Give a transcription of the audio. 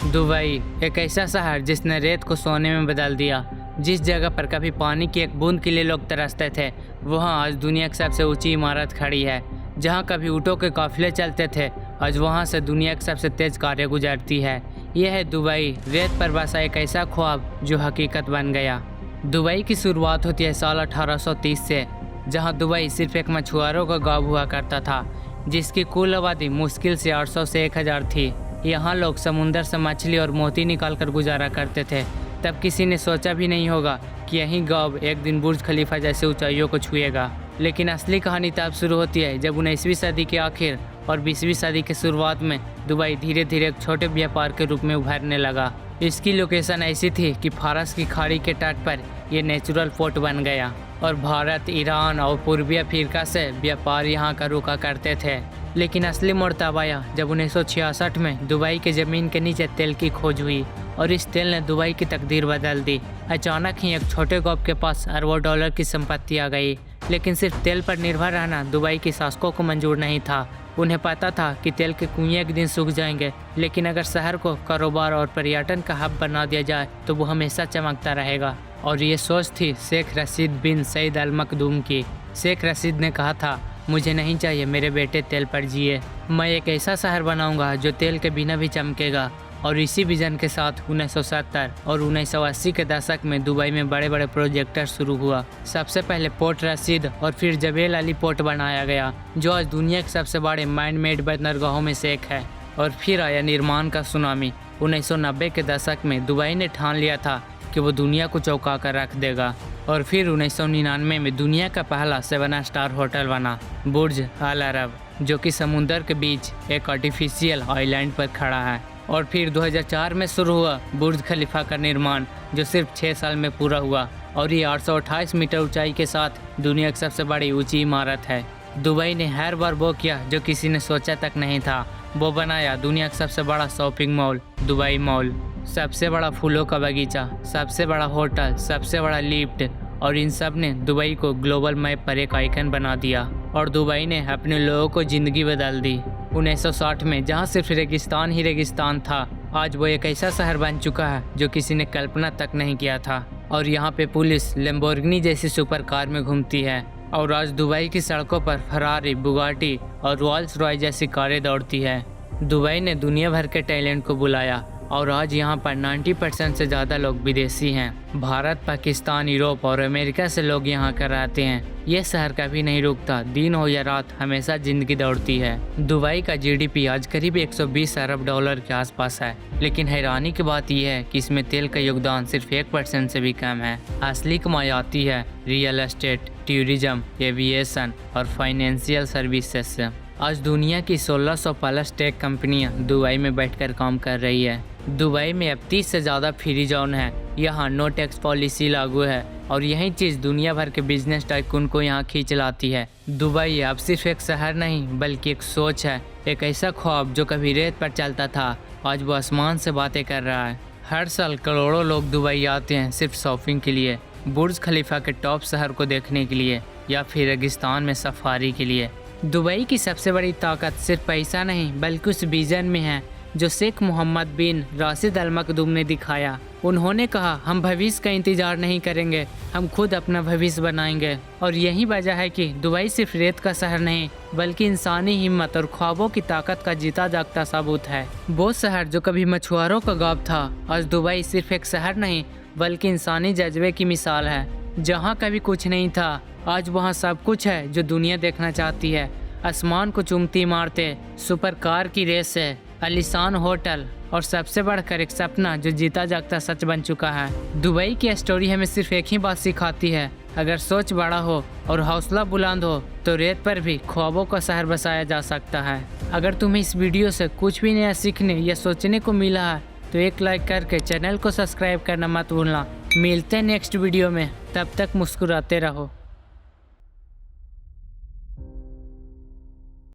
Dubai एक ऐसा शहर जिसने रेत को सोने में बदल दिया। जिस जगह पर कभी पानी की एक बूंद के लिए लोग तरसते थे, वहाँ आज दुनिया की सबसे ऊंची इमारत खड़ी है। जहाँ कभी ऊँटों के काफिले चलते थे, आज वहाँ से दुनिया की सबसे तेज़ कारें गुजरती है। यह है दुबई, रेत पर बसा एक ऐसा ख्वाब जो हकीकत बन गया। दुबई की शुरुआत होती है साल 1830 से, जहाँ दुबई सिर्फ एक मछुआरों का गाँव हुआ करता था, जिसकी कुल आबादी मुश्किल से 800 से 1000 थी। यहाँ लोग समुंदर से मछली और मोती निकाल कर गुजारा करते थे। तब किसी ने सोचा भी नहीं होगा कि यही गाँव एक दिन बुर्ज खलीफा जैसे ऊंचाइयों को छुएगा। लेकिन असली कहानी तब शुरू होती है जब 19वीं सदी के आखिर और 20वीं सदी के शुरुआत में दुबई धीरे धीरे एक छोटे व्यापार के रूप में उभरने लगा। इसकी लोकेशन ऐसी थी कि फारस की खाड़ी के तट पर यह नेचुरल पोर्ट बन गया और भारत, ईरान और पूर्वी अफ्रीका से व्यापार यहाँ का रुका करते थे। लेकिन असली मोड़ तब आया जब 1966 में दुबई के ज़मीन के नीचे तेल की खोज हुई और इस तेल ने दुबई की तकदीर बदल दी। अचानक ही एक छोटे गाँव के पास अरबों डॉलर की संपत्ति आ गई। लेकिन सिर्फ तेल पर निर्भर रहना दुबई के शासकों को मंजूर नहीं था। उन्हें पता था कि तेल के कुएं एक दिन सूख जाएंगे, लेकिन अगर शहर को कारोबार और पर्यटन का हब बना दिया जाए तो वो हमेशा चमकता रहेगा। और ये सोच थी शेख रशीद बिन सईद अल मखदूम की। शेख रशीद ने कहा था, मुझे नहीं चाहिए मेरे बेटे तेल पर जिए, मैं एक ऐसा शहर बनाऊंगा जो तेल के बिना भी चमकेगा। और इसी विजन के साथ 1970 और 1980 के दशक में दुबई में बड़े बड़े प्रोजेक्टर शुरू हुआ। सबसे पहले पोर्ट रशीद और फिर जबेल अली पोर्ट बनाया गया, जो आज दुनिया के सबसे बड़े मैन मेड बंदरगाहों में से एक है। और फिर आया निर्माण का सुनामी। 1990 के दशक में दुबई ने ठान लिया था कि वो दुनिया को चौंका कर रख देगा। और फिर 1999 में दुनिया का पहला 7 स्टार होटल बना, बुर्ज अल अरब, जो कि समुंदर के बीच एक आर्टिफिशियल आइलैंड पर खड़ा है। और फिर 2004 में शुरू हुआ बुर्ज खलीफा का निर्माण, जो सिर्फ 6 साल में पूरा हुआ और ये 828 मीटर ऊंचाई के साथ दुनिया की सबसे बड़ी ऊंची इमारत है। दुबई ने हर बार वो किया जो किसी ने सोचा तक नहीं था। वो बनाया दुनिया का सबसे बड़ा शॉपिंग मॉल, दुबई मॉल, सबसे बड़ा फूलों का बगीचा, सबसे बड़ा होटल, सबसे बड़ा लिफ्ट, और इन सब ने दुबई को ग्लोबल मैप पर एक आइकन बना दिया। और दुबई ने अपने लोगों को ज़िंदगी बदल दी। 1960 में जहां सिर्फ रेगिस्तान ही रेगिस्तान था, आज वो एक ऐसा शहर बन चुका है जो किसी ने कल्पना तक नहीं किया था। और यहाँ पे पुलिस लैम्बोर्गिनी जैसी सुपर कार में घूमती है। और आज दुबई की सड़कों पर फरारी, बुगाटी और रोल्स रॉयस जैसी कारें दौड़ती है। दुबई ने दुनिया भर के टैलेंट को बुलाया और आज यहाँ पर 90% से ज़्यादा लोग विदेशी हैं। भारत, पाकिस्तान, यूरोप और अमेरिका से लोग यहाँ कर रहते हैं। ये शहर कभी नहीं रुकता, दिन हो या रात हमेशा ज़िंदगी दौड़ती है। दुबई का जीडीपी आज करीब 120 अरब डॉलर के आसपास है। लेकिन हैरानी की बात यह है कि इसमें तेल का योगदान सिर्फ 1% से भी कम है। असली कमाई आती है रियल एस्टेट, टूरिज्म, एविएशन और फाइनेंशियल सर्विसेज से। आज दुनिया की 1600 प्लस टेक कंपनियां दुबई में बैठकर काम कर रही है। दुबई में अब 30 से ज़्यादा फ्री जोन है। यहाँ नो टैक्स पॉलिसी लागू है और यही चीज़ दुनिया भर के बिजनेस टाइकून को यहाँ खींच लाती है। दुबई अब सिर्फ एक शहर नहीं बल्कि एक सोच है। एक ऐसा ख्वाब जो कभी रेत पर चलता था, आज वो आसमान से बातें कर रहा है। हर साल करोड़ों लोग दुबई आते हैं सिर्फ शॉपिंग के लिए, बुर्ज खलीफा के टॉप शहर को देखने के लिए या फिर रेगिस्तान में सफारी के लिए। दुबई की सबसे बड़ी ताकत सिर्फ पैसा नहीं बल्कि उस विजन में है जो शेख मोहम्मद बिन राशिद अल मखदूम ने दिखाया। उन्होंने कहा, हम भविष्य का इंतजार नहीं करेंगे, हम खुद अपना भविष्य बनाएंगे। और यही वजह है कि दुबई सिर्फ रेत का शहर नहीं बल्कि इंसानी हिम्मत और ख्वाबों की ताकत का जीता जागता सबूत है। वो शहर जो कभी मछुआरों का गाँव था, आज दुबई सिर्फ एक शहर नहीं बल्कि इंसानी जज्बे की मिसाल है। जहाँ कभी कुछ नहीं था, आज वहाँ सब कुछ है जो दुनिया देखना चाहती है। आसमान को चूमती इमारतें, सुपर कार की रेस है, आलीशान होटल और सबसे बढ़कर एक सपना जो जीता जागता सच बन चुका है। दुबई की स्टोरी हमें सिर्फ एक ही बात सिखाती है, अगर सोच बड़ा हो और हौसला बुलंद हो तो रेत पर भी ख्वाबों का शहर बसाया जा सकता है। अगर तुम्हें इस वीडियो से कुछ भी नया सीखने या सोचने को मिला है तो एक लाइक करके चैनल को सब्सक्राइब करना मत भूलना। मिलते हैं नेक्स्ट वीडियो में, तब तक मुस्कुराते रहो।